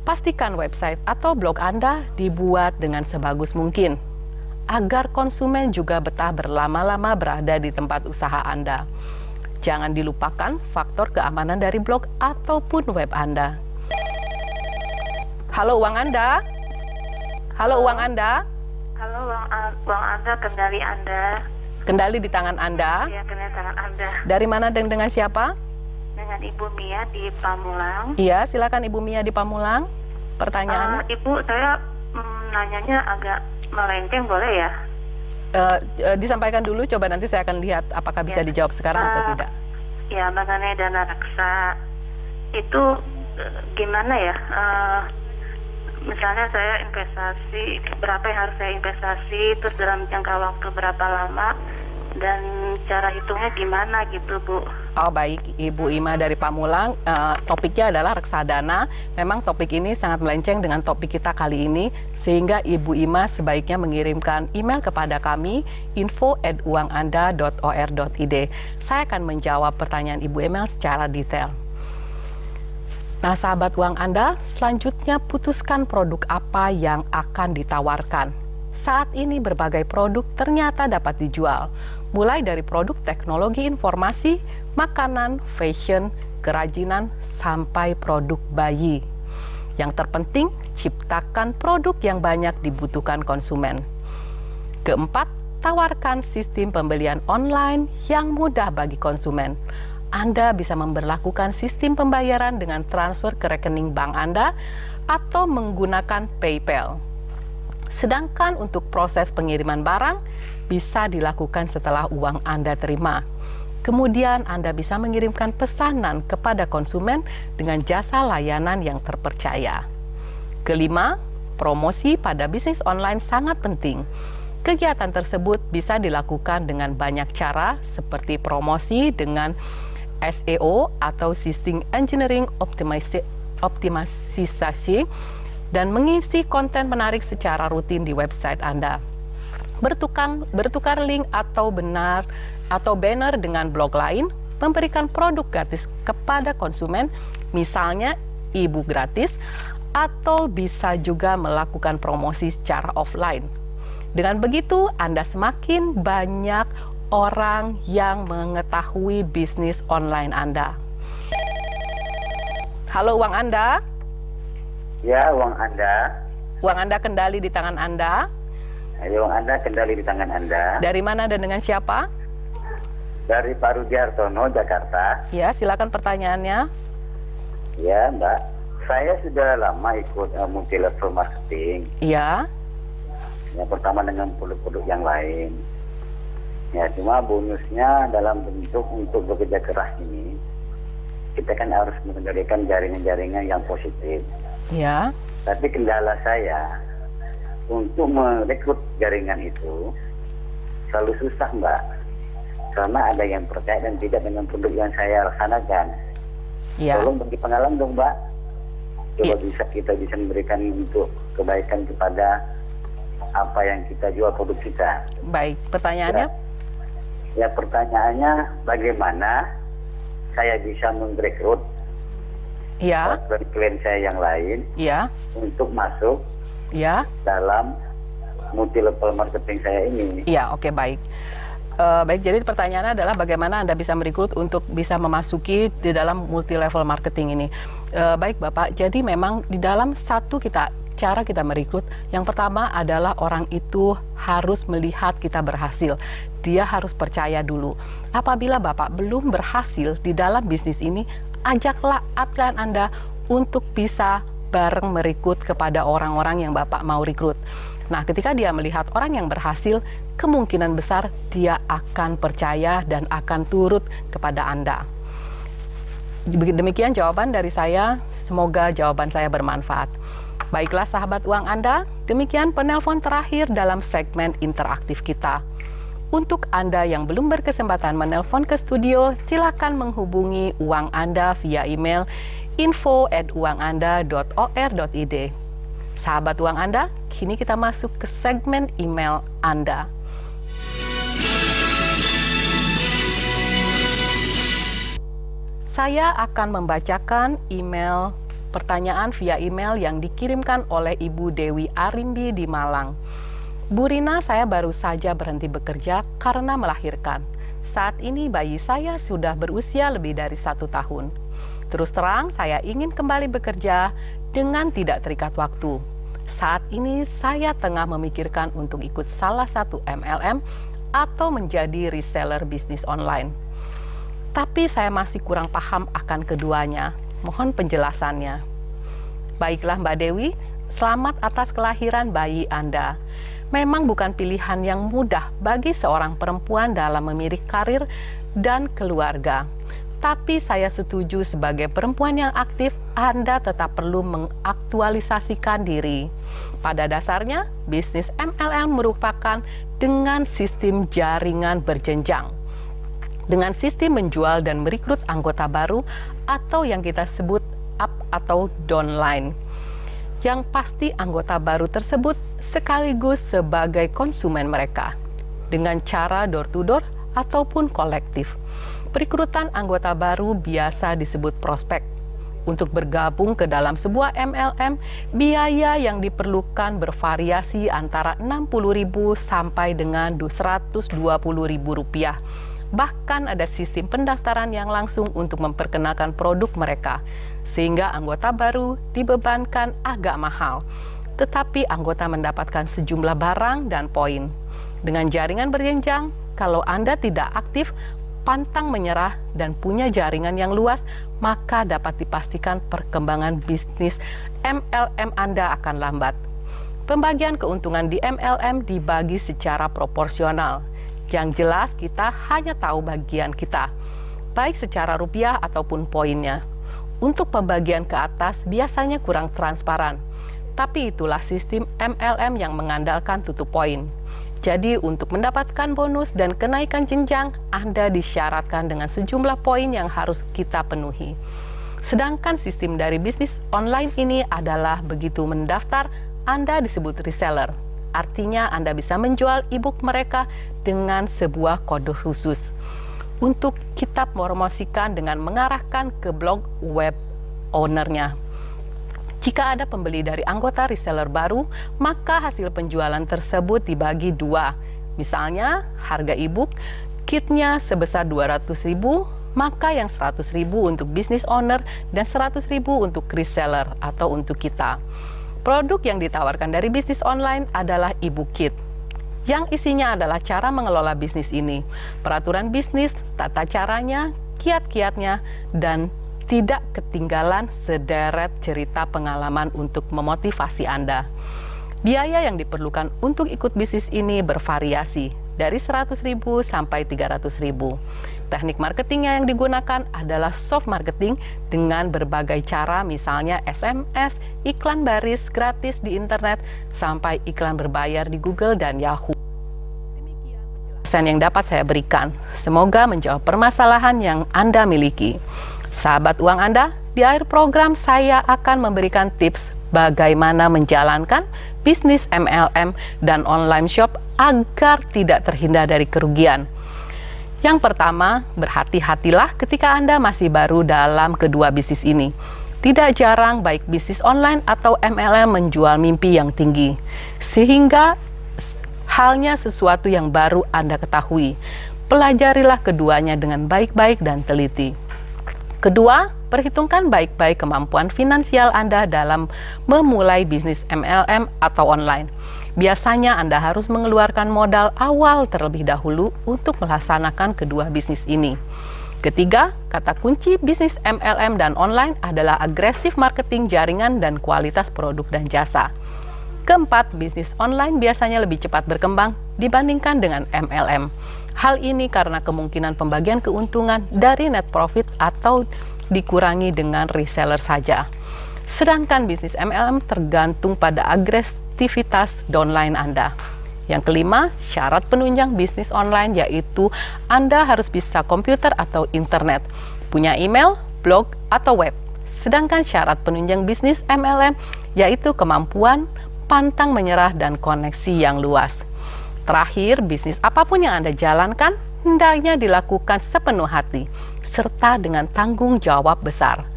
Pastikan website atau blog Anda dibuat dengan sebagus mungkin, agar konsumen juga betah berlama-lama berada di tempat usaha Anda. Jangan dilupakan faktor keamanan dari blog ataupun web Anda. Halo uang Anda? Halo uang Anda? Halo, uang Anda, kendali Anda. Kendali di tangan Anda? Ya, kendali tangan Anda. Dari mana dan dengan siapa? Dengan Ibu Mia di Pamulang. Iya, silakan Ibu Mia di Pamulang. Pertanyaannya? Ibu, saya nanyanya agak melenceng, boleh ya? Disampaikan dulu, coba nanti saya akan lihat apakah bisa dijawab sekarang atau tidak. Ya, mengenai dana reksa itu gimana ya? Misalnya saya investasi, berapa yang harus saya investasi, terus dalam jangka waktu berapa lama, dan cara hitungnya gimana gitu, Bu? Oh baik, Ibu Ima dari Pamulang, topiknya adalah reksadana. Memang topik ini sangat melenceng dengan topik kita kali ini, sehingga Ibu Ima sebaiknya mengirimkan email kepada kami, info@uanganda.or.id. Saya akan menjawab pertanyaan Ibu Ima secara detail. Nah, sahabat uang Anda, selanjutnya putuskan produk apa yang akan ditawarkan. Saat ini berbagai produk ternyata dapat dijual, mulai dari produk teknologi informasi, makanan, fashion, kerajinan, sampai produk bayi. Yang terpenting, ciptakan produk yang banyak dibutuhkan konsumen. Keempat, tawarkan sistem pembelian online yang mudah bagi konsumen. Anda bisa memberlakukan sistem pembayaran dengan transfer ke rekening bank Anda atau menggunakan PayPal. Sedangkan untuk proses pengiriman barang bisa dilakukan setelah uang Anda terima. Kemudian Anda bisa mengirimkan pesanan kepada konsumen dengan jasa layanan yang terpercaya. Kelima, promosi pada bisnis online sangat penting. Kegiatan tersebut bisa dilakukan dengan banyak cara seperti promosi dengan SEO atau System Engineering Optimization dan mengisi konten menarik secara rutin di website Anda. Bertukar link atau banner dengan blog lain, memberikan produk gratis kepada konsumen, misalnya e-book gratis, atau bisa juga melakukan promosi secara offline. Dengan begitu, Anda semakin banyak orang yang mengetahui bisnis online Anda. Halo uang Anda? Ya, uang Anda. Uang Anda kendali di tangan Anda. Ayo, uang Anda kendali di tangan Anda. Dari mana dan dengan siapa? Dari Pak Rudiartono, Jakarta. Ya, silakan pertanyaannya. Ya, Mbak. Saya sudah lama ikut multi level marketing. Iya. Yang pertama dengan produk-produk yang lain. Ya, cuma bonusnya dalam bentuk untuk bekerja keras ini, kita kan harus mengendalikan jaringan-jaringan yang positif. Ya. Tapi kendala saya untuk merekrut jaringan itu selalu susah, Mbak. Karena ada yang percaya dan tidak dengan produk yang saya laksanakan. Ya. Tolong bagi pengalaman dong, Mbak. Coba kita bisa memberikan untuk kebaikan kepada apa yang kita jual produk kita. Baik, pertanyaannya? Ya, pertanyaannya bagaimana saya bisa merekrut klien saya yang lain untuk masuk dalam multi level marketing saya ini. Iya, oke, baik. Baik, jadi pertanyaannya adalah bagaimana Anda bisa merekrut untuk bisa memasuki di dalam multi level marketing ini. Baik Bapak, jadi memang di dalam cara kita merekrut, yang pertama adalah orang itu harus melihat kita berhasil. Dia harus percaya dulu. Apabila Bapak belum berhasil di dalam bisnis ini, ajaklah upline Anda untuk bisa bareng merekrut kepada orang-orang yang Bapak mau rekrut. Nah, ketika dia melihat orang yang berhasil, kemungkinan besar dia akan percaya dan akan turut kepada Anda. Demikian jawaban dari saya. Semoga jawaban saya bermanfaat. Baiklah sahabat uang Anda, demikian penelpon terakhir dalam segmen interaktif kita. Untuk Anda yang belum berkesempatan menelpon ke studio, silakan menghubungi uang Anda via email info@uanganda.or.id. Sahabat uang Anda, kini kita masuk ke segmen email Anda. Saya akan membacakan email pertanyaan via email yang dikirimkan oleh Ibu Dewi Arimbi di Malang. Bu Rina, saya baru saja berhenti bekerja karena melahirkan. Saat ini bayi saya sudah berusia lebih dari 1 tahun. Terus terang, saya ingin kembali bekerja dengan tidak terikat waktu. Saat ini saya tengah memikirkan untuk ikut salah satu MLM atau menjadi reseller bisnis online. Tapi saya masih kurang paham akan keduanya. Mohon penjelasannya. Baiklah Mbak Dewi, selamat atas kelahiran bayi Anda. Memang bukan pilihan yang mudah bagi seorang perempuan dalam memilih karir dan keluarga. Tapi saya setuju sebagai perempuan yang aktif, Anda tetap perlu mengaktualisasikan diri. Pada dasarnya, bisnis MLM merupakan dengan sistem jaringan berjenjang. Dengan sistem menjual dan merekrut anggota baru atau yang kita sebut up atau downline. Yang pasti anggota baru tersebut sekaligus sebagai konsumen mereka dengan cara door to door ataupun kolektif. Perekrutan anggota baru biasa disebut prospek. Untuk bergabung ke dalam sebuah MLM, biaya yang diperlukan bervariasi antara Rp60.000 sampai dengan Rp120.000. Bahkan ada sistem pendaftaran yang langsung untuk memperkenalkan produk mereka, sehingga anggota baru dibebankan agak mahal. Tetapi anggota mendapatkan sejumlah barang dan poin. Dengan jaringan berjenjang, kalau Anda tidak aktif, pantang menyerah dan punya jaringan yang luas, maka dapat dipastikan perkembangan bisnis MLM Anda akan lambat. Pembagian keuntungan di MLM dibagi secara proporsional. Yang jelas kita hanya tahu bagian kita, baik secara rupiah ataupun poinnya. Untuk pembagian ke atas biasanya kurang transparan, tapi itulah sistem MLM yang mengandalkan tutup poin. Jadi untuk mendapatkan bonus dan kenaikan jenjang, Anda disyaratkan dengan sejumlah poin yang harus kita penuhi. Sedangkan sistem dari bisnis online ini adalah begitu mendaftar, Anda disebut reseller. Artinya Anda bisa menjual e-book mereka dengan sebuah kode khusus. Untuk kita promosikan dengan mengarahkan ke blog web ownernya. Jika ada pembeli dari anggota reseller baru, maka hasil penjualan tersebut dibagi 2. Misalnya, harga e-book kitnya sebesar Rp200.000, maka yang Rp100.000 untuk business owner dan Rp100.000 untuk reseller atau untuk kita. Produk yang ditawarkan dari bisnis online adalah e-book kit, yang isinya adalah cara mengelola bisnis ini, peraturan bisnis, tata caranya, kiat-kiatnya, dan tidak ketinggalan sederet cerita pengalaman untuk memotivasi Anda. Biaya yang diperlukan untuk ikut bisnis ini bervariasi, dari Rp100.000 sampai Rp300.000. Teknik marketingnya yang digunakan adalah soft marketing dengan berbagai cara, misalnya SMS, iklan baris gratis di internet, sampai iklan berbayar di Google dan Yahoo. Demikian penjelasan yang dapat saya berikan. Semoga menjawab permasalahan yang Anda miliki. Sahabat uang Anda, di akhir program saya akan memberikan tips bagaimana menjalankan bisnis MLM dan online shop agar tidak terhindar dari kerugian. Yang pertama, berhati-hatilah ketika Anda masih baru dalam kedua bisnis ini. Tidak jarang baik bisnis online atau MLM menjual mimpi yang tinggi, sehingga halnya sesuatu yang baru Anda ketahui. Pelajarilah keduanya dengan baik-baik dan teliti. Kedua, perhitungkan baik-baik kemampuan finansial Anda dalam memulai bisnis MLM atau online. Biasanya Anda harus mengeluarkan modal awal terlebih dahulu untuk melaksanakan kedua bisnis ini. Ketiga, kata kunci bisnis MLM dan online adalah agresif marketing jaringan dan kualitas produk dan jasa. Keempat, bisnis online biasanya lebih cepat berkembang dibandingkan dengan MLM. Hal ini karena kemungkinan pembagian keuntungan dari net profit atau dikurangi dengan reseller saja. Sedangkan bisnis MLM tergantung pada agresivitas downline Anda. Yang kelima, syarat penunjang bisnis online yaitu Anda harus bisa komputer atau internet, punya email, blog, atau web. Sedangkan syarat penunjang bisnis MLM yaitu kemampuan pantang menyerah dan koneksi yang luas. Terakhir, bisnis apapun yang Anda jalankan hendaknya dilakukan sepenuh hati serta dengan tanggung jawab besar.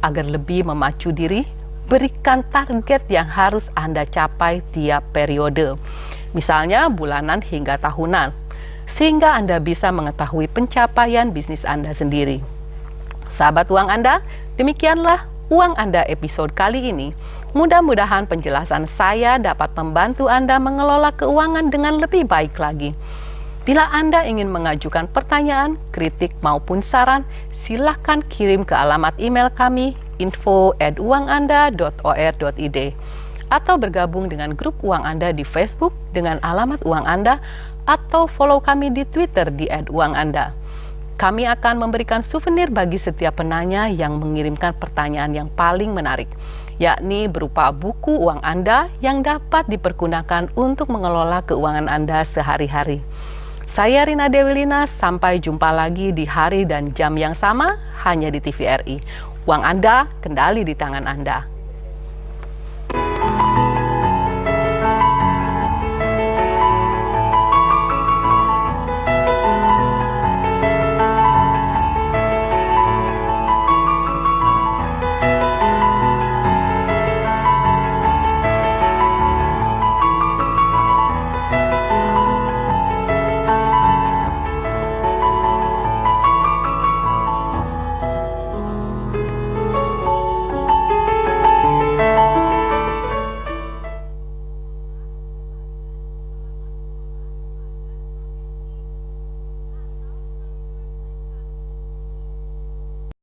agar lebih memacu diri, berikan target yang harus Anda capai tiap periode, misalnya bulanan hingga tahunan, sehingga Anda bisa mengetahui pencapaian bisnis Anda sendiri. Sahabat Uang Anda, demikianlah Uang Anda episode kali ini. Mudah-mudahan penjelasan saya dapat membantu Anda mengelola keuangan dengan lebih baik lagi. Bila Anda ingin mengajukan pertanyaan, kritik maupun saran, silakan kirim ke alamat email kami info@uanganda.or.id atau bergabung dengan grup Uang Anda di Facebook dengan alamat Uang Anda atau follow kami di Twitter di @uanganda. Kami akan memberikan souvenir bagi setiap penanya yang mengirimkan pertanyaan yang paling menarik, yakni berupa buku Uang Anda yang dapat dipergunakan untuk mengelola keuangan Anda sehari-hari. Saya Rina Dewilina, sampai jumpa lagi di hari dan jam yang sama hanya di TVRI. Uang Anda, kendali di tangan Anda.